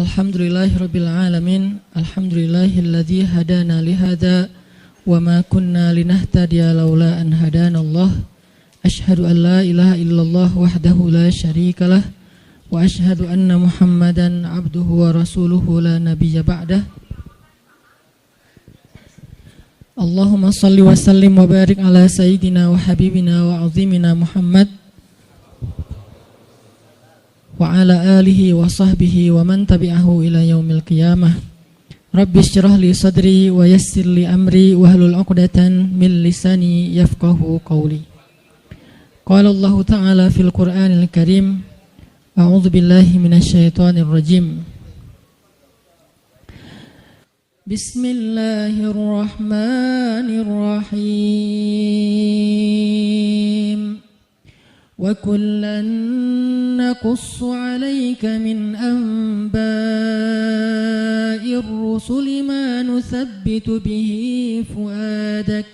Alhamdulillahirabbil alamin. Alhamdulillahilladzi hadana lihada wa ma kunna linahtadiya laula an hadanallah. Asyhadu an la ilaha illallah wahdahu la syarikalah wa asyhadu anna Muhammadan abduhu wa rasuluhu la nabiyya ba'dah. Allahumma salli wa sallim wa barik ala sayyidina wa habibina wa azimina Muhammad wa ala alihi wa sahbihi wa man tabi'ahu ila yaumil qiyamah. Rabbi syrah li sadri wa yassir li amri wahlul 'uqdatan min lisani yafqahu qawli. Qala Allah ta'ala fil Qur'anil Karim, a'udzu billahi minasy syaithanir rajim. Bismillahirrahmanirrahim. Wa kullan naqussu 'alaika min anba'ir rusuli ma nuthabbitu bihi fu'adak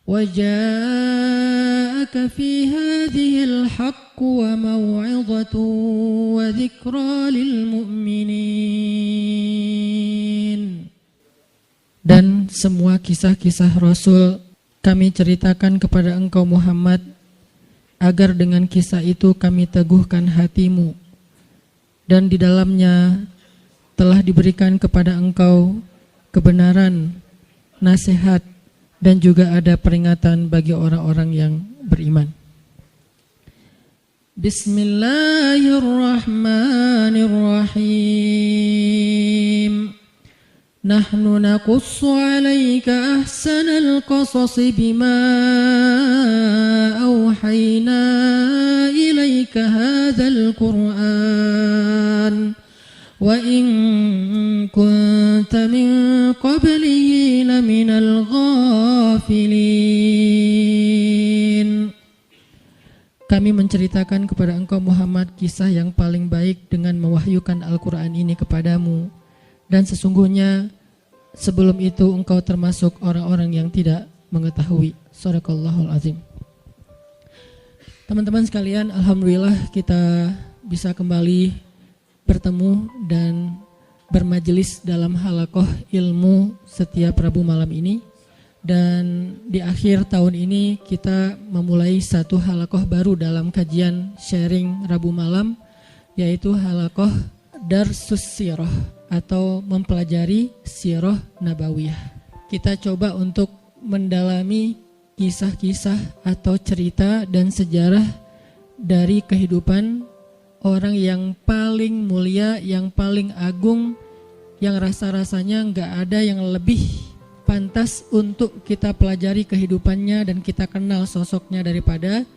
wa ja'aka fi hadhil haqqu wa maw'izatun wa dhikra lil mu'minin. Dan semua kisah-kisah Rasul kami ceritakan kepada engkau Muhammad, agar dengan kisah itu kami teguhkan hatimu, dan di dalamnya telah diberikan kepada engkau kebenaran, nasihat, dan juga ada peringatan bagi orang-orang yang beriman. Bismillahirrahmanirrahim. Nahnu naqussu 'alaika ahsanal qasasi bima awhayna ilaika hadzal Qur'an wa in kunta min qablihi laminal ghafilin. Kami menceritakan kepada engkau Muhammad kisah yang paling baik dengan mewahyukan Al-Quran ini kepadamu. Dan sesungguhnya sebelum itu engkau termasuk orang-orang yang tidak mengetahui. Shadaqallahul azim. Teman-teman sekalian, alhamdulillah kita bisa kembali bertemu dan bermajelis dalam halaqah ilmu setiap Rabu malam ini. Dan di akhir tahun ini kita memulai satu halaqah baru dalam kajian sharing Rabu malam, yaitu halaqah Darsus Sirah atau mempelajari sirah nabawiyah. Kita coba untuk mendalami kisah-kisah atau cerita dan sejarah dari kehidupan orang yang paling mulia, yang paling agung, yang rasa-rasanya gak ada yang lebih pantas untuk kita pelajari kehidupannya dan kita kenal sosoknya daripada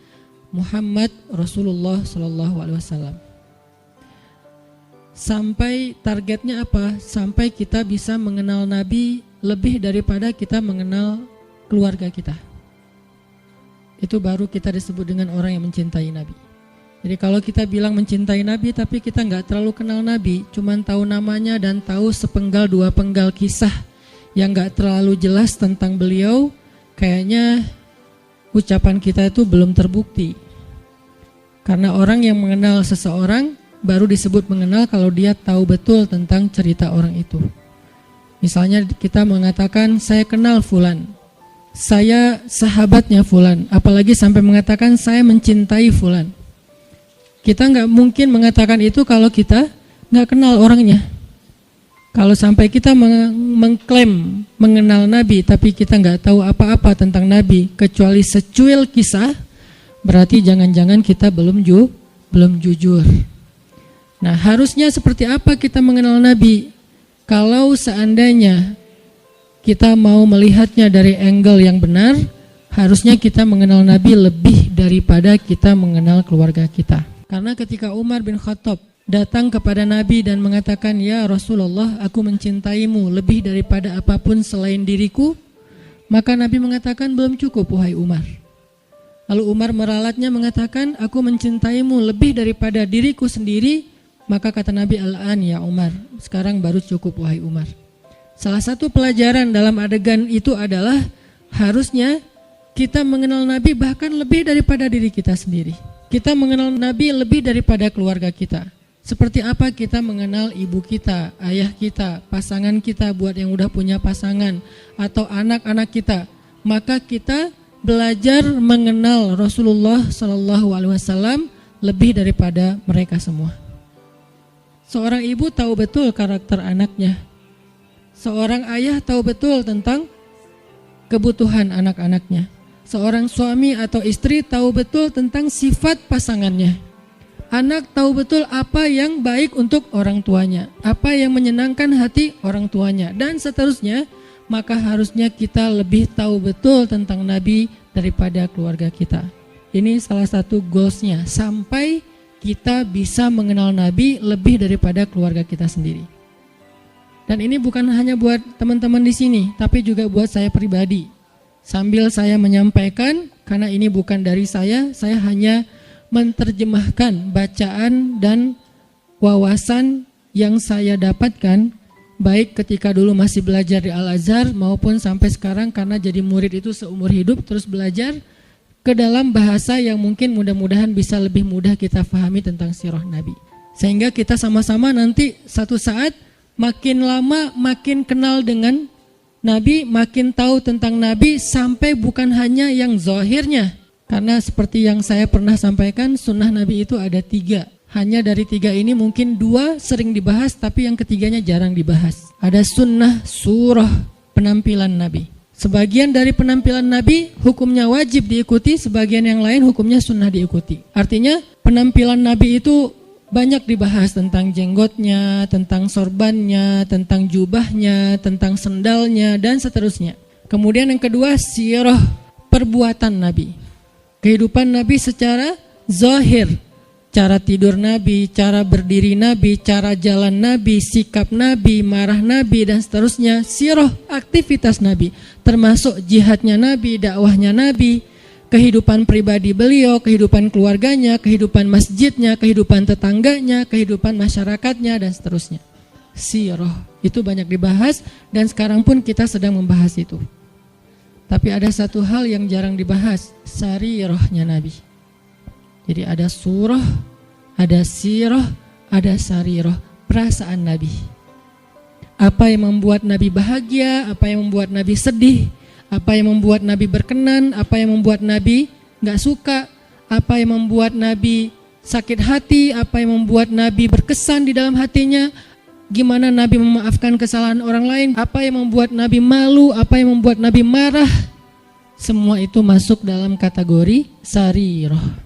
Muhammad Rasulullah SAW. Sampai targetnya apa? Sampai kita bisa mengenal Nabi lebih daripada kita mengenal keluarga kita. Itu baru kita disebut dengan orang yang mencintai Nabi. Jadi kalau kita bilang mencintai Nabi tapi kita gak terlalu kenal Nabi, cuman tahu namanya dan tahu sepenggal dua penggal kisah yang gak terlalu jelas tentang beliau, kayaknya ucapan kita itu belum terbukti. Karena orang yang mengenal seseorang baru disebut mengenal kalau dia tahu betul tentang cerita orang itu. Misalnya kita mengatakan saya kenal fulan, saya sahabatnya fulan, apalagi sampai mengatakan saya mencintai fulan. Kita nggak mungkin mengatakan itu kalau kita nggak kenal orangnya. Kalau sampai kita mengklaim mengenal Nabi tapi kita nggak tahu apa-apa tentang Nabi kecuali secuil kisah, berarti jangan-jangan kita belum jujur. Nah, harusnya seperti apa kita mengenal Nabi? Kalau seandainya kita mau melihatnya dari angle yang benar, harusnya kita mengenal Nabi lebih daripada kita mengenal keluarga kita. Karena ketika Umar bin Khattab datang kepada Nabi dan mengatakan, "Ya Rasulullah, aku mencintaimu lebih daripada apapun selain diriku," maka Nabi mengatakan, "Belum cukup wahai Umar." Lalu Umar meralatnya mengatakan, "Aku mencintaimu lebih daripada diriku sendiri." Maka kata Nabi, "Al-an ya Umar, sekarang baru cukup wahai Umar." Salah satu pelajaran dalam adegan itu adalah harusnya kita mengenal Nabi bahkan lebih daripada diri kita sendiri. Kita mengenal Nabi lebih daripada keluarga kita. Seperti apa kita mengenal ibu kita, ayah kita, pasangan kita buat yang udah punya pasangan, atau anak-anak kita. Maka kita belajar mengenal Rasulullah SAW lebih daripada mereka semua. Seorang ibu tahu betul karakter anaknya. Seorang ayah tahu betul tentang kebutuhan anak-anaknya. Seorang suami atau istri tahu betul tentang sifat pasangannya. Anak tahu betul apa yang baik untuk orang tuanya, apa yang menyenangkan hati orang tuanya, dan seterusnya. Maka harusnya kita lebih tahu betul tentang Nabi daripada keluarga kita. Ini salah satu goalsnya, sampai kita bisa mengenal Nabi lebih daripada keluarga kita sendiri. Dan ini bukan hanya buat teman-teman di sini, tapi juga buat saya pribadi. Sambil saya menyampaikan, karena ini bukan dari saya hanya menerjemahkan bacaan dan wawasan yang saya dapatkan, baik ketika dulu masih belajar di Al-Azhar maupun sampai sekarang karena jadi murid itu seumur hidup terus belajar ke dalam bahasa yang mungkin mudah-mudahan bisa lebih mudah kita fahami tentang sirah Nabi. Sehingga kita sama-sama nanti satu saat makin lama makin kenal dengan Nabi, makin tahu tentang Nabi, sampai bukan hanya yang zahirnya. Karena seperti yang saya pernah sampaikan, sunnah Nabi itu ada 3. Hanya dari 3 ini mungkin 2 sering dibahas, tapi yang ketiganya jarang dibahas. Ada sunnah surah penampilan Nabi. Sebagian dari penampilan Nabi hukumnya wajib diikuti, sebagian yang lain hukumnya sunnah diikuti. Artinya penampilan Nabi itu banyak dibahas, tentang jenggotnya, tentang sorbannya, tentang jubahnya, tentang sendalnya, dan seterusnya. Kemudian yang kedua, sirah perbuatan Nabi. Kehidupan Nabi secara zahir, cara tidur Nabi, cara berdiri Nabi, cara jalan Nabi, sikap Nabi, marah Nabi, dan seterusnya. Sirah aktivitas Nabi, termasuk jihadnya Nabi, dakwahnya Nabi, kehidupan pribadi beliau, kehidupan keluarganya, kehidupan masjidnya, kehidupan tetangganya, kehidupan masyarakatnya, dan seterusnya. Sirah itu banyak dibahas, dan sekarang pun kita sedang membahas itu. Tapi ada satu hal yang jarang dibahas, sarirahnya Nabi. Jadi ada surah, ada sirah, ada sarirah, perasaan Nabi. Apa yang membuat Nabi bahagia, apa yang membuat Nabi sedih, apa yang membuat Nabi berkenan, apa yang membuat Nabi gak suka, apa yang membuat Nabi sakit hati, apa yang membuat Nabi berkesan di dalam hatinya, gimana Nabi memaafkan kesalahan orang lain, apa yang membuat Nabi malu, apa yang membuat Nabi marah. Semua itu masuk dalam kategori sarirah.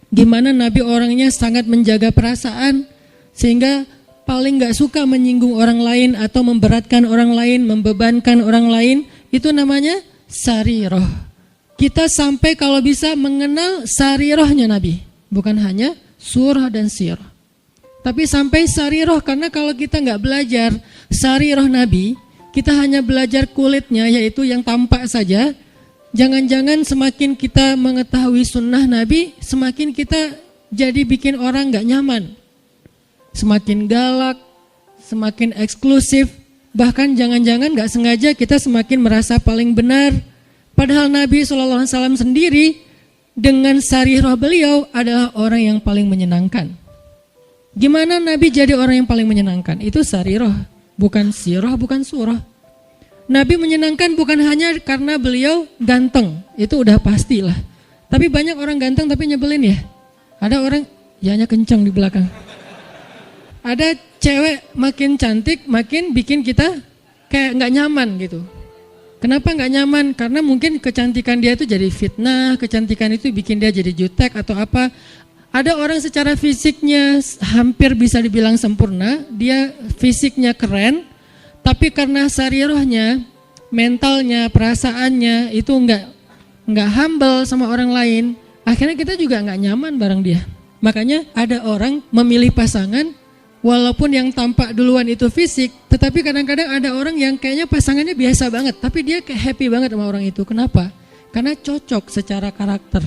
Gimana Nabi orangnya sangat menjaga perasaan, sehingga paling gak suka menyinggung orang lain atau memberatkan orang lain, membebankan orang lain. Itu namanya sarirah. Kita sampai kalau bisa mengenal sarirahnya Nabi, bukan hanya surah dan sirah, tapi sampai sarirah. Karena kalau kita nggak belajar sarirah Nabi, kita hanya belajar kulitnya, yaitu yang tampak saja. Jangan-jangan semakin kita mengetahui sunnah Nabi, semakin kita jadi bikin orang nggak nyaman, semakin galak, semakin eksklusif. Bahkan jangan-jangan gak sengaja kita semakin merasa paling benar. Padahal Nabi SAW sendiri dengan sarirah beliau adalah orang yang paling menyenangkan. Gimana Nabi jadi orang yang paling menyenangkan? Itu sarirah, bukan sirah, bukan surah. Nabi menyenangkan bukan hanya karena beliau ganteng, itu udah pastilah. Tapi banyak orang ganteng tapi nyebelin ya. Ada orang, ya kenceng di belakang. Ada cewek makin cantik, makin bikin kita kayak gak nyaman gitu. Kenapa gak nyaman? Karena mungkin kecantikan dia itu jadi fitnah, kecantikan itu bikin dia jadi jutek atau apa. Ada orang secara fisiknya hampir bisa dibilang sempurna, dia fisiknya keren, tapi karena sarirahnya, mentalnya, perasaannya itu gak humble sama orang lain, akhirnya kita juga gak nyaman bareng dia. Makanya ada orang memilih pasangan, walaupun yang tampak duluan itu fisik, tetapi kadang-kadang ada orang yang kayaknya pasangannya biasa banget, tapi dia kayak happy banget sama orang itu. Kenapa? Karena cocok secara karakter.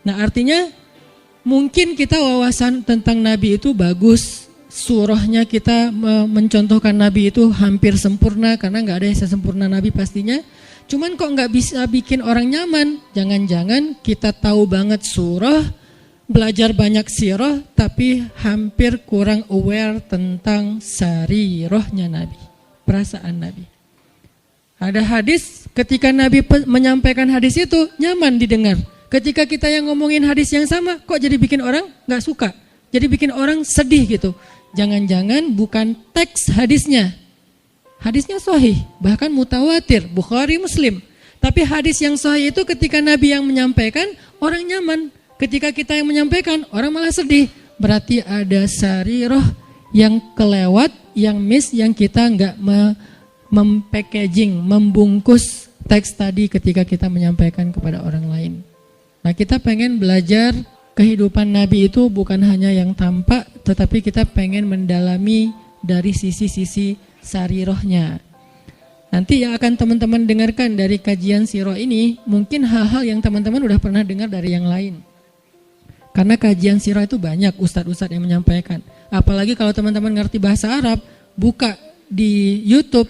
Nah artinya mungkin kita wawasan tentang Nabi itu bagus, surahnya kita mencontohkan Nabi itu hampir sempurna, karena gak ada yang sempurna Nabi pastinya. Cuman kok gak bisa bikin orang nyaman? Jangan-jangan kita tahu banget surah, belajar banyak sirah tapi hampir kurang aware tentang sarirahnya Nabi, perasaan Nabi. Ada hadis ketika Nabi menyampaikan hadis itu nyaman didengar. Ketika kita yang ngomongin hadis yang sama kok jadi bikin orang gak suka, jadi bikin orang sedih gitu. Jangan-jangan bukan teks hadisnya. Hadisnya sahih, bahkan mutawatir, Bukhari, Muslim. Tapi hadis yang sahih itu ketika Nabi yang menyampaikan, orang nyaman. Ketika kita yang menyampaikan, orang malah sedih. Berarti ada sarirah yang kelewat, yang miss, yang kita nggak mempackaging, membungkus teks tadi ketika kita menyampaikan kepada orang lain. Nah, kita pengen belajar kehidupan Nabi itu bukan hanya yang tampak, tetapi kita pengen mendalami dari sisi-sisi sarirahnya. Nanti yang akan teman-teman dengarkan dari kajian sirah ini, mungkin hal-hal yang teman-teman udah pernah dengar dari yang lain. Karena kajian sirah itu banyak ustadz-ustadz yang menyampaikan. Apalagi kalau teman-teman ngerti bahasa Arab, buka di YouTube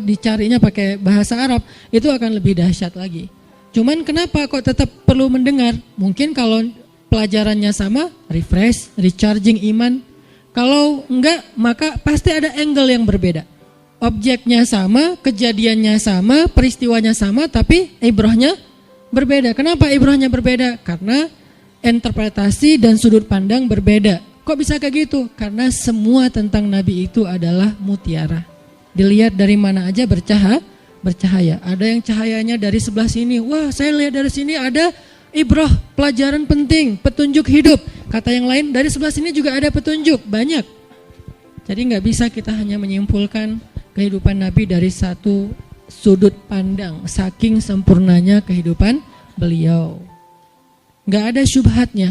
dicarinya pakai bahasa Arab, itu akan lebih dahsyat lagi. Cuman kenapa kok tetap perlu mendengar? Mungkin kalau pelajarannya sama, refresh, recharging iman. Kalau enggak, maka pasti ada angle yang berbeda. Objeknya sama, kejadiannya sama, peristiwanya sama, tapi ibrahnya berbeda. Kenapa ibrahnya berbeda? Karena interpretasi dan sudut pandang berbeda. Kok bisa kayak gitu? Karena semua tentang Nabi itu adalah mutiara. Dilihat dari mana aja bercahaya. Ada yang cahayanya dari sebelah sini. Wah, saya lihat dari sini ada ibrah, pelajaran penting, petunjuk hidup. Kata yang lain, dari sebelah sini juga ada petunjuk, banyak. Jadi nggak bisa kita hanya menyimpulkan kehidupan Nabi dari satu sudut pandang. Saking sempurnanya kehidupan beliau. Nggak ada syubhatnya.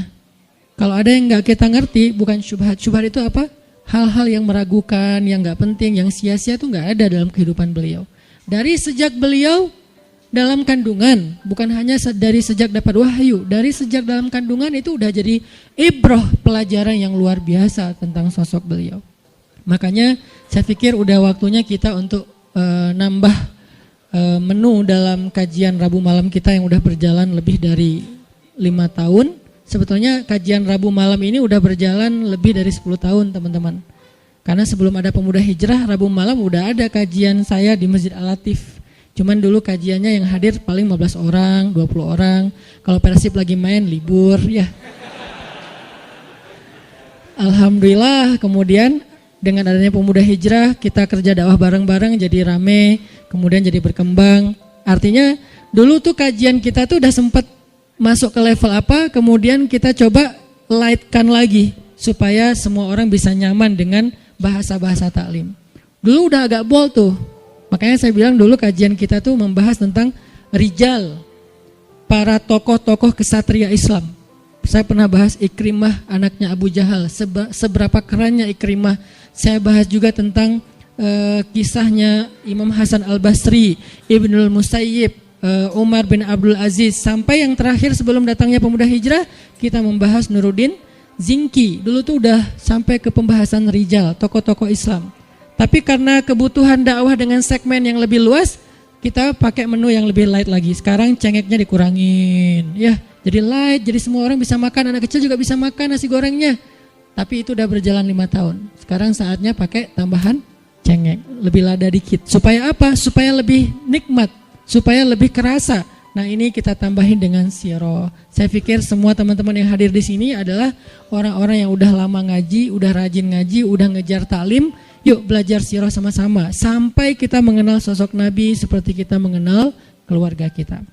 Kalau ada yang nggak kita ngerti, bukan syubhat. Syubhat itu apa? Hal-hal yang meragukan, yang nggak penting, yang sia-sia itu nggak ada dalam kehidupan beliau. Dari sejak beliau dalam kandungan, bukan hanya dari sejak dapat wahyu, dari sejak dalam kandungan itu udah jadi ibrah, pelajaran yang luar biasa tentang sosok beliau. Makanya saya pikir udah waktunya kita untuk nambah menu dalam kajian Rabu malam kita yang udah berjalan lebih dari 5 tahun. Sebetulnya kajian Rabu malam ini udah berjalan lebih dari 10 tahun teman-teman. Karena sebelum ada Pemuda Hijrah, Rabu malam udah ada kajian saya di Masjid Al-Latif. Cuman dulu kajiannya yang hadir paling 15 orang, 20 orang. Kalau Persib lagi main libur ya. Alhamdulillah kemudian dengan adanya Pemuda Hijrah kita kerja dakwah bareng-bareng jadi rame, kemudian jadi berkembang. Artinya dulu tuh kajian kita tuh udah sempat masuk ke level apa, kemudian kita coba lightkan lagi supaya semua orang bisa nyaman dengan bahasa-bahasa taklim. Dulu udah agak bold tuh. Makanya saya bilang dulu kajian kita tuh membahas tentang rijal, para tokoh-tokoh kesatria Islam. Saya pernah bahas Ikrimah anaknya Abu Jahal, seberapa kerennya Ikrimah. Saya bahas juga tentang kisahnya Imam Hasan Al-Basri, Ibnul Musayyib, Umar bin Abdul Aziz. Sampai yang terakhir sebelum datangnya Pemuda Hijrah, kita membahas Nuruddin Zinki. Dulu tuh udah sampai ke pembahasan rijal, tokoh-tokoh Islam. Tapi karena kebutuhan dakwah dengan segmen yang lebih luas, kita pakai menu yang lebih light lagi. Sekarang cengeknya dikurangin, ya. Jadi light, jadi semua orang bisa makan, anak kecil juga bisa makan nasi gorengnya. Tapi itu udah berjalan 5 tahun. Sekarang saatnya pakai tambahan cengek, lebih lada dikit. Supaya apa? Supaya lebih nikmat, supaya lebih kerasa. Nah ini kita tambahin dengan sirah. Saya pikir semua teman-teman yang hadir di sini adalah orang-orang yang udah lama ngaji, udah rajin ngaji, udah ngejar taklim. Yuk belajar sirah sama-sama sampai kita mengenal sosok Nabi seperti kita mengenal keluarga kita.